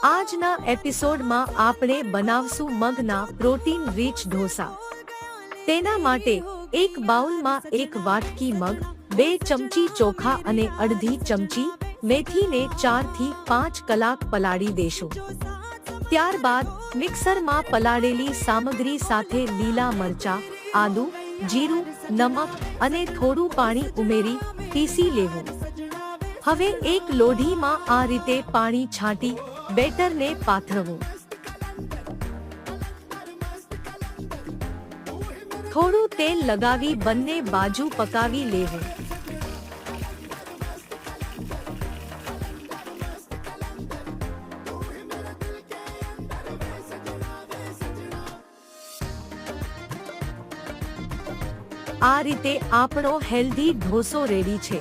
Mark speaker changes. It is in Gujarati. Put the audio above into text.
Speaker 1: આજના એપિસોડમાં આપણે બનાવશું મગના પ્રોટીન રીચ ઢોસા। તેના માટે એક બાઉલમાં 1 વાટકી મગ, 2 ચમચી ચોખા અને અડધી ચમચી મેથીને 4 થી 5 કલાક પલાળી દેશું। ત્યારબાદ મિક્સરમાં પલાળેલી સામગ્રી સાથે લીલા મરચાં, આદુ, જીરું, નમક અને થોડું પાણી ઉમેરી પીસી લેવું। હવે એક લોઢીમાં આ રીતે પાણી છાંટી બેટરને પાથરવું। થોડું તેલ લગાવી બંને બાજુ પકાવી લેવું। આ રીતે આપણો હેલ્ધી ઢોસો રેડી છે।